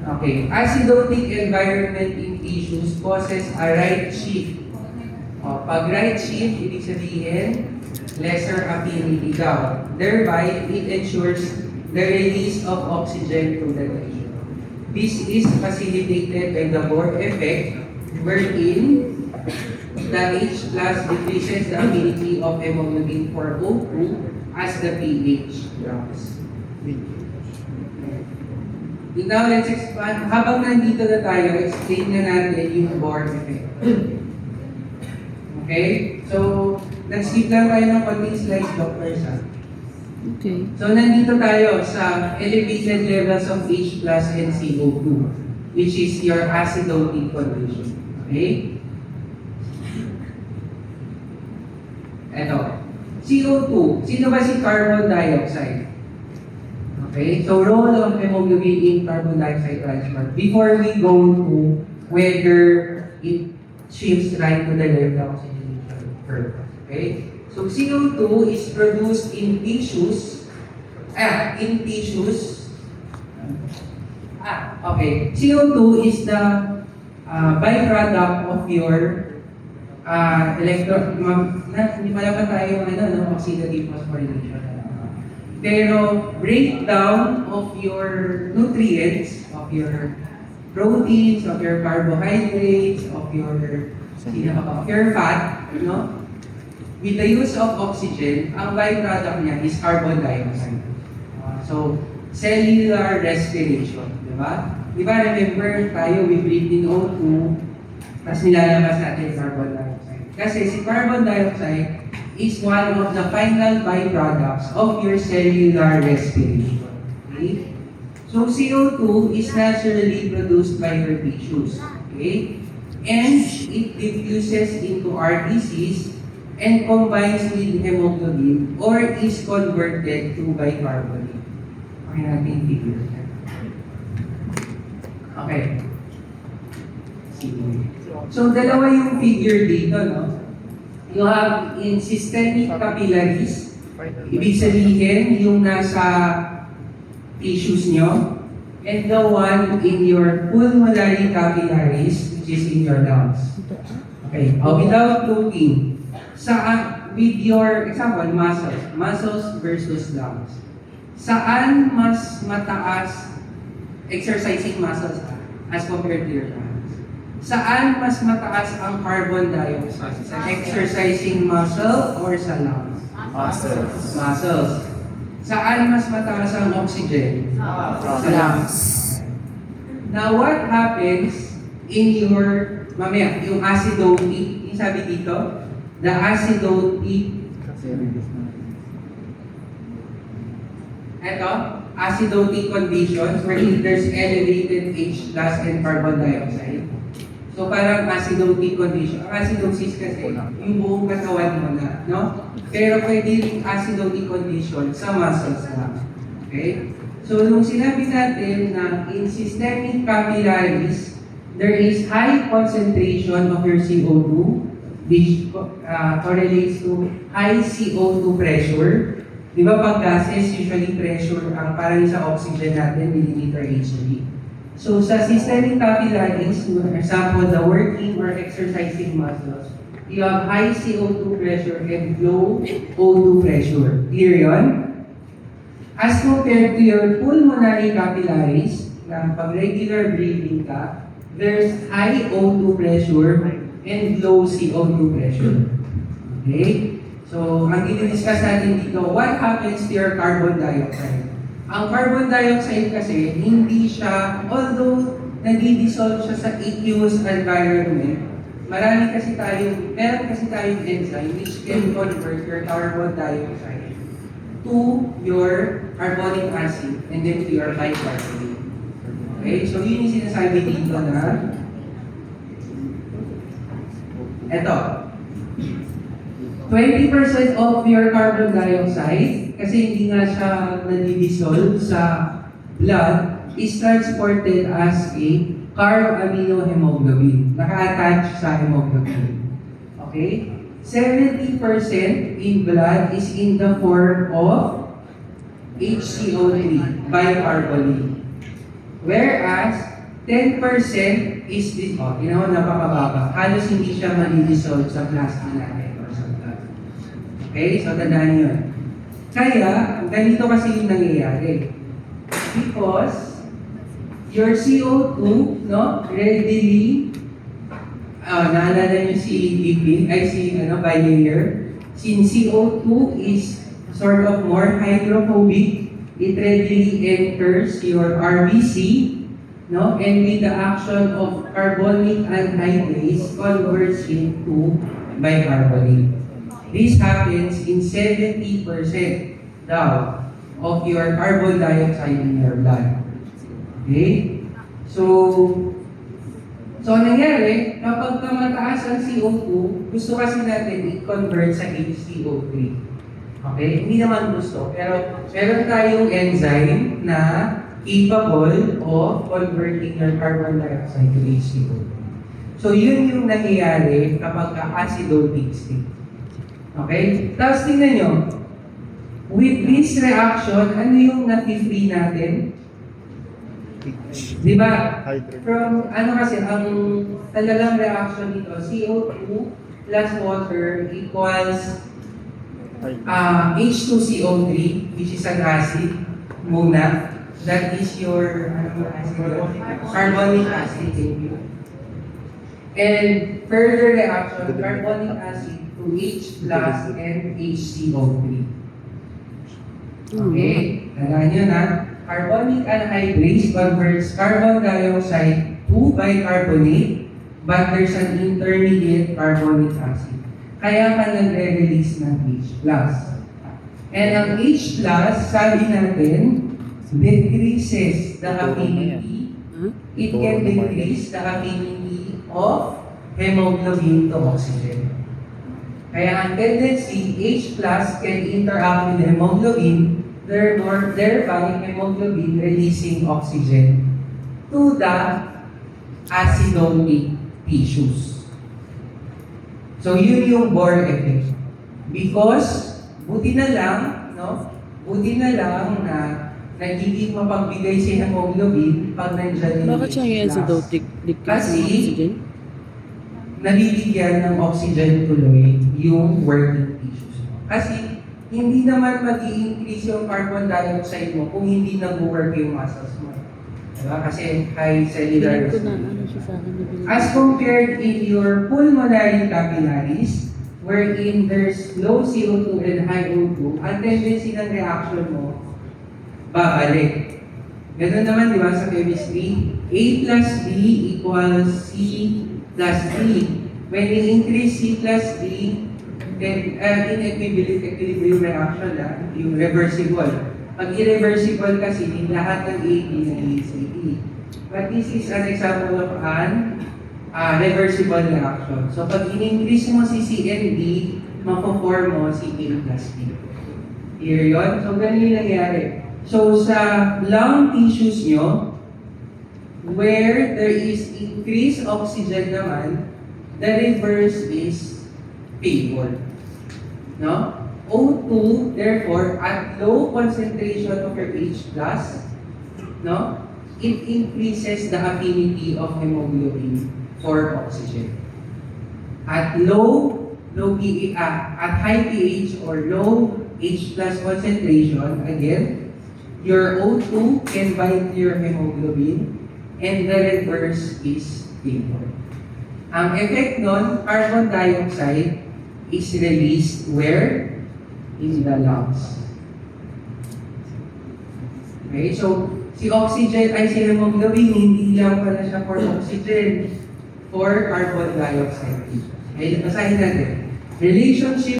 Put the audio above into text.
Okay, acidotic environment in tissues causes a right shift. Pag right shift, ibig sabihin, lesser affinity daw. Thereby, it ensures the release of oxygen to the tissue. This is facilitated by the Bohr effect, wherein the H plus decreases the affinity of hemoglobin for O2 as the pH drops. Now, let's expand. Habang nandito na tayo, explain na natin yung Bohr effect. Okay? So, nag-skip lang tayo ng konting slides, doctors, ha? Okay. So, nandito tayo sa elevated levels of H plus and CO2, which is your acidotic condition. Okay? Eto. CO2. Sino ba si carbon dioxide? Okay? So, role of hemoglobin in carbon dioxide transport. Before we go to whether it shifts right to the left oxygenation curve. Okay? So, CO2 is produced in tissues. Okay. CO2 is the byproduct of your hindi pala pa tayo oxidative phosphorylation. Pero breakdown of your nutrients, of your proteins, of your carbohydrates, of your fat, with the use of oxygen, ang byproduct niya is carbon dioxide. So, cellular respiration, di ba? Di ba, remember tayo, we breathe in O2, tapos nilalabas natin carbon dioxide. Kasi si carbon dioxide is one of the final byproducts of your cellular respiration. Okay? So, CO2 is naturally produced by your tissues. Okay? And it diffuses into RBCs and combines with hemoglobin or is converted to bicarbonate. Okay natin figure. Okay. So, dalawa yung figure dito, no? You have in systemic capillaries, ibig sabihin yung nasa tissues nyo, and the one in your pulmonary capillaries, which is in your lungs. Okay, without looking, with your, example, muscles versus lungs. Saan mas mataas exercising muscles as compared to your lungs? Saan mas mataas ang carbon dioxide? Sa exercising muscle or sa lungs? Muscles. Saan mas mataas ang oxygen? Sa lungs. Now, what happens in your, yung acidotic, yung sabi dito, the acidotic, acidotic conditions where there's elevated H plus and carbon dioxide. So parang acidotic condition. Ang acidosis kasi, yung buong katawan mo na, no? Pero pwede rin acidotic condition sa muscles lang. Okay? So nung sinabi natin na in systemic capillaries, there is high concentration of your CO2, which correlates to high CO2 pressure. Di ba pag gases, usually pressure, ang parang sa oxygen natin, milliliter Hg. So sa systemic capillaries, for example, the working or exercising muscles, you have high CO2 pressure and low O2 pressure. Clear yun? As compared to your pulmonary capillaries, na pag regular breathing ka, there's high O2 pressure and low CO2 pressure. Okay? So, ang i-discuss natin dito, what happens to your carbon dioxide? Ang carbon dioxide kasi, hindi siya, although nadi-dissolve siya sa aqueous environment, meron kasi tayong enzyme which can convert your carbon dioxide to your carbonic acid and then to your bicarbonate. Okay, so yun yung sinasabi dito na eto, 20% of your carbon dioxide, kasi hindi nga siya nadi-dissolve sa blood, is transported as a carb-aminohemoglobin. Naka-attach sa hemoglobin. Okay? 70% in blood is in the form of HCO3, bicarbonate. Whereas, 10% is this, napakababa. Halos hindi siya mali-dissolve sa plasma natin or sa blood. Okay? So, tandaan yun. Kaya, ganito kasi yung nangyayari. Because, your CO2, readily, naalala nyo si bilayer. Since CO2 is sort of more hydrophobic, it readily enters your RBC, and with the action of carbonic anhydrase, converts into bicarbonate. This happens in 70% daw of your carbon dioxide in your blood. Okay? So nangyari, kapag mataas ang CO2, gusto kasi natin i-convert sa HCO3. Okay? Hindi naman gusto, pero meron tayong enzyme na capable of converting your carbon dioxide to HCO. So, yun yung nangyayari kapag acidotic state. Okay? Tapos tingnan nyo, with this reaction, ano yung napi-free natin? Di ba? From, kasi, ang talagang reaction dito, CO2 plus water equals H2CO3, which is an acid, muna. That is your carbonic acid. And further reaction, carbonic acid to H plus and HCO3. Okay? Tandaan nyo na, carbonic anhydrase converts carbon dioxide to bicarbonate, but there's an intermediate carbonic acid. Kaya ka nagre-release ng H plus. And ang H plus, sabi natin, decreases the affinity. It can decrease the affinity of hemoglobin to oxygen. Kaya ang tendency, H plus can interact with hemoglobin, thereby hemoglobin releasing oxygen to the acidotic tissues. So yun yung Bohr effect. Because, buti na lang na nagiging mapagbigay si hemoglobin pag nandyan yung Bakit siya yung acidotic? Kasi, nabibigyan ng oxygen tuloy yung working tissues mo. Kasi, hindi naman mag-i-increase yung carbon dioxide mo kung hindi nag-work yung muscles mo. Diba? Kasi high cellular as compared in your pulmonary capillaries, wherein there's low CO2 and high O2, ang tendency ng reaction mo, babalik. Ganun naman, di ba, sa chemistry? A plus B equals C plus D. When you increase C plus D, then equilibrium reaction yung reversible. Pag irreversible kasi, yung lahat ng A, B naging C, D. But this is an example of an reversible reaction. So pag in-increase mo si C and D, mako-form mo si A plus B. Here yun. So ganun yung nangyari. So sa lung tissues nyo, where there is increased oxygen naman, the reverse is stable. No? O2, therefore, at low concentration of your H+, it increases the affinity of hemoglobin for oxygen. At at high pH or low H+ concentration, again, your O2 can bind to your hemoglobin, and the reverse is stable. Ang effect nun, carbon dioxide is released where? In the lungs. Okay, so si hemoglobin, hindi lang pala siya for oxygen, for carbon dioxide. Okay, basahin natin. Relationship